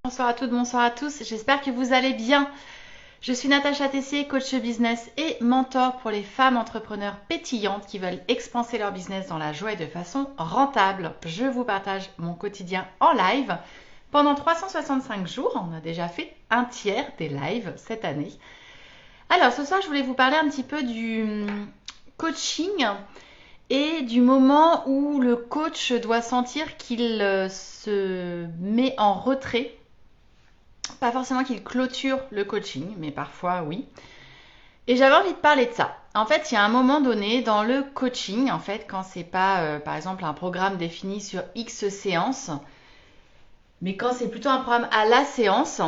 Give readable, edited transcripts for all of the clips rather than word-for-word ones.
Bonsoir à toutes, bonsoir à tous, j'espère que vous allez bien. Je suis Natacha Tessier, coach business et mentor pour les femmes entrepreneurs pétillantes qui veulent expanser leur business dans la joie et de façon rentable. Je vous partage mon quotidien en live pendant 365 jours. On a déjà fait un tiers des lives cette année. Alors ce soir, je voulais vous parler un petit peu du coaching et du moment où le coach doit sentir qu'il se met en retrait. Pas forcément qu'il clôture le coaching, mais parfois oui. Et j'avais envie de parler de ça. En fait, il y a un moment donné dans le coaching, en fait, quand c'est pas, par exemple, un programme défini sur X séances, mais quand c'est plutôt un programme à la séance,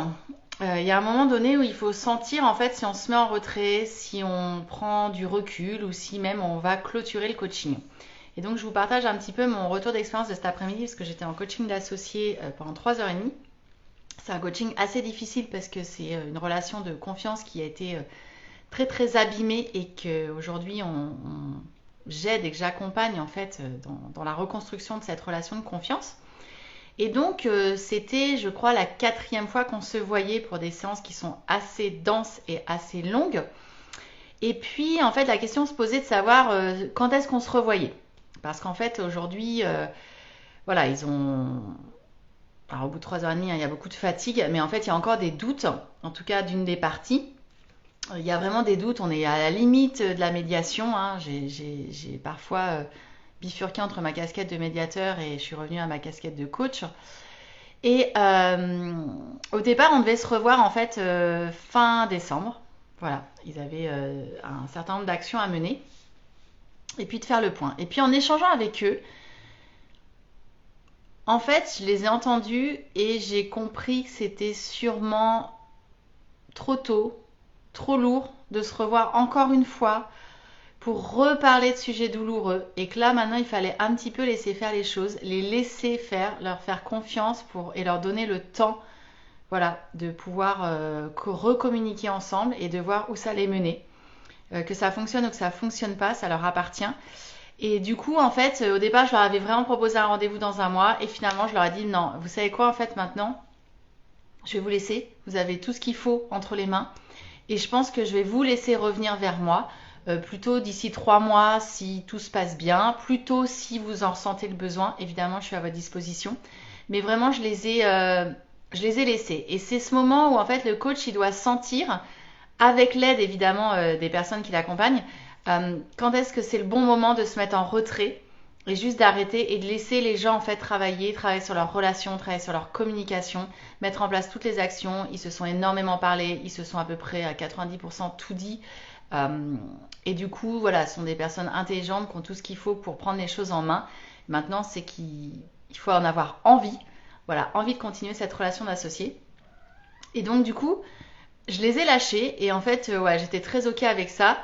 il y a un moment donné où il faut sentir, en fait, si on se met en retrait, si on prend du recul ou si même on va clôturer le coaching. Et donc, je vous partage un petit peu mon retour d'expérience de cet après-midi, parce que j'étais en coaching d'associé pendant 3h30. C'est un coaching assez difficile parce que c'est une relation de confiance qui a été très très abîmée et qu'aujourd'hui j'aide et que j'accompagne en fait dans la reconstruction de cette relation de confiance. Et donc c'était je crois la 4e fois qu'on se voyait pour des séances qui sont assez denses et assez longues. Et puis en fait la question se posait de savoir quand est-ce qu'on se revoyait. Parce qu'en fait aujourd'hui voilà ils ont alors au bout de 3h30, il y a beaucoup de fatigue, mais en fait, il y a encore des doutes, en tout cas d'une des parties. Il y a vraiment des doutes, on est à la limite de la médiation. J'ai parfois bifurqué entre ma casquette de médiateur et je suis revenue à ma casquette de coach. Et au départ, on devait se revoir en fait fin décembre. Voilà, ils avaient un certain nombre d'actions à mener et puis de faire le point. Et puis en échangeant avec eux, en fait, je les ai entendus et j'ai compris que c'était sûrement trop tôt, trop lourd de se revoir encore une fois pour reparler de sujets douloureux et que là maintenant il fallait un petit peu laisser faire les choses, les laisser faire, leur faire confiance et leur donner le temps voilà, de pouvoir recommuniquer ensemble et de voir où ça les menait. Que ça fonctionne ou que ça fonctionne pas, ça leur appartient. Et du coup, en fait, au départ, je leur avais vraiment proposé un rendez-vous dans un mois. Et finalement, je leur ai dit non, vous savez quoi, en fait, maintenant, je vais vous laisser. Vous avez tout ce qu'il faut entre les mains. Et je pense que je vais vous laisser revenir vers moi. Plutôt d'ici 3 mois si tout se passe bien. Plutôt si vous en ressentez le besoin. Évidemment, je suis à votre disposition. Mais vraiment, je les ai laissés. Et c'est ce moment où, en fait, le coach, il doit sentir, avec l'aide, évidemment, des personnes qui l'accompagnent, quand est-ce que c'est le bon moment de se mettre en retrait et juste d'arrêter et de laisser les gens en fait travailler sur leurs relations, travailler sur leur communication, mettre en place toutes les actions. Ils se sont énormément parlé, ils se sont à peu près à 90% tout dit. Et du coup, voilà, ce sont des personnes intelligentes qui ont tout ce qu'il faut pour prendre les choses en main. Maintenant, c'est qu'il faut en avoir envie. Voilà, envie de continuer cette relation d'associé. Et donc, du coup, je les ai lâchés et en fait, ouais, j'étais très ok avec ça.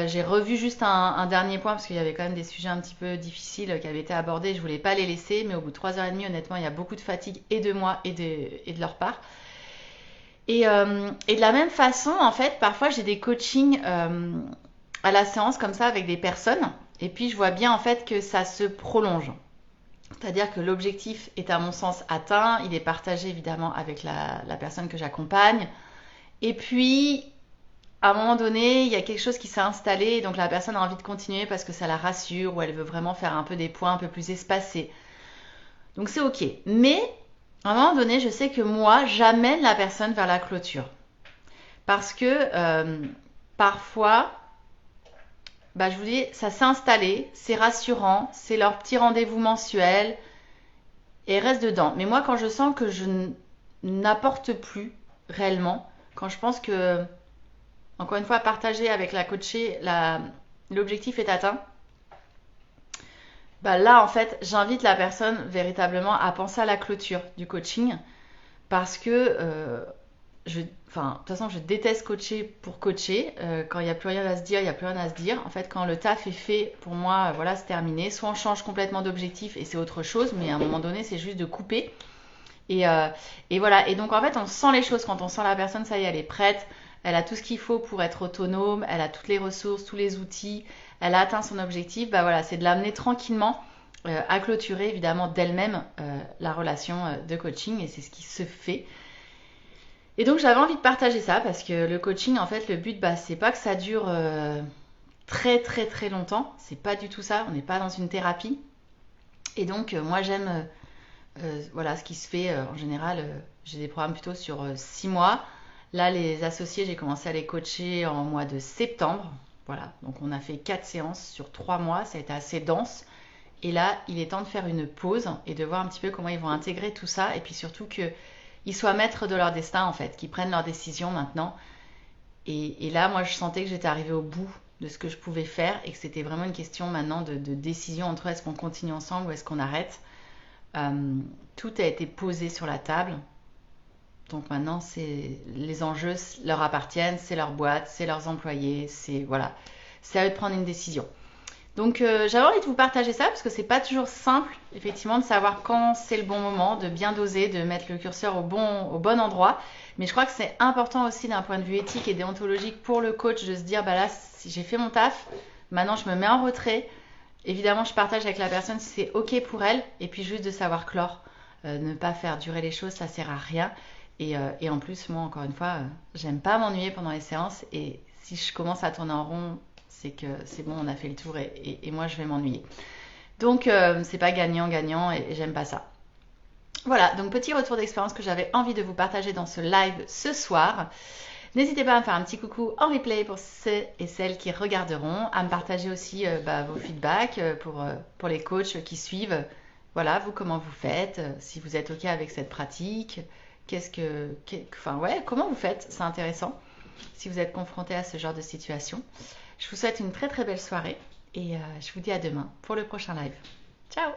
J'ai revu juste un dernier point parce qu'il y avait quand même des sujets un petit peu difficiles qui avaient été abordés. Je voulais pas les laisser, mais au bout de 3h30, honnêtement, il y a beaucoup de fatigue et de moi et de leur part. Et de la même façon, en fait, parfois j'ai des coachings à la séance comme ça avec des personnes. Et puis je vois bien en fait que ça se prolonge. C'est-à-dire que l'objectif est à mon sens atteint. Il est partagé évidemment avec la personne que j'accompagne. Et puis à un moment donné, il y a quelque chose qui s'est installé et donc la personne a envie de continuer parce que ça la rassure ou elle veut vraiment faire un peu des points un peu plus espacés. Donc c'est ok. Mais à un moment donné, je sais que moi, j'amène la personne vers la clôture. Parce que parfois, bah, je vous dis, ça s'est installé, c'est rassurant, c'est leur petit rendez-vous mensuel et reste dedans. Mais moi, quand je sens que je n'apporte plus réellement, quand je pense que encore une fois, partager avec la coachée, l'objectif est atteint. Bah là, en fait, j'invite la personne véritablement à penser à la clôture du coaching parce que, enfin, de toute façon, je déteste coacher pour coacher. Quand il n'y a plus rien à se dire, il n'y a plus rien à se dire. En fait, quand le taf est fait, pour moi, voilà, c'est terminé. Soit on change complètement d'objectif et c'est autre chose, mais à un moment donné, c'est juste de couper. Et voilà. Et donc, en fait, on sent les choses quand on sent la personne, ça y est, elle est prête. Elle a tout ce qu'il faut pour être autonome, elle a toutes les ressources, tous les outils, elle a atteint son objectif. Bah voilà, c'est de l'amener tranquillement à clôturer évidemment d'elle-même la relation de coaching et c'est ce qui se fait. Et donc j'avais envie de partager ça parce que le coaching, en fait, le but, c'est pas que ça dure très très très longtemps. C'est pas du tout ça. On n'est pas dans une thérapie. Et donc moi j'aime voilà ce qui se fait en général. J'ai des programmes plutôt sur 6 mois. Là, les associés, j'ai commencé à les coacher en mois de septembre. Voilà, donc on a fait 4 séances sur 3 mois. Ça a été assez dense. Et là, il est temps de faire une pause et de voir un petit peu comment ils vont intégrer tout ça. Et puis surtout qu'ils soient maîtres de leur destin, en fait, qu'ils prennent leurs décisions maintenant. Et là, moi, je sentais que j'étais arrivée au bout de ce que je pouvais faire et que c'était vraiment une question maintenant de décision entre est-ce qu'on continue ensemble ou est-ce qu'on arrête. Tout a été posé sur la table. Donc maintenant, les enjeux leur appartiennent, c'est leur boîte, c'est leurs employés, voilà, c'est à eux de prendre une décision. Donc j'avais envie de vous partager ça parce que c'est pas toujours simple, effectivement, de savoir quand c'est le bon moment, de bien doser, de mettre le curseur au bon endroit. Mais je crois que c'est important aussi d'un point de vue éthique et déontologique pour le coach de se dire, là, si j'ai fait mon taf, maintenant je me mets en retrait. Évidemment, je partage avec la personne si c'est OK pour elle, et puis juste de savoir clore, ne pas faire durer les choses, ça sert à rien. Et en plus, moi, encore une fois, j'aime pas m'ennuyer pendant les séances, et si je commence à tourner en rond, c'est que c'est bon, on a fait le tour, et moi, je vais m'ennuyer. Donc, c'est pas gagnant-gagnant, et j'aime pas ça. Voilà, donc petit retour d'expérience que j'avais envie de vous partager dans ce live ce soir. N'hésitez pas à me faire un petit coucou en replay pour ceux et celles qui regarderont, à me partager aussi vos feedbacks pour les coachs qui suivent. Voilà, vous, comment vous faites, si vous êtes OK avec cette pratique, comment vous faites, c'est intéressant, si vous êtes confronté à ce genre de situation. Je vous souhaite une très très belle soirée et je vous dis à demain pour le prochain live. Ciao!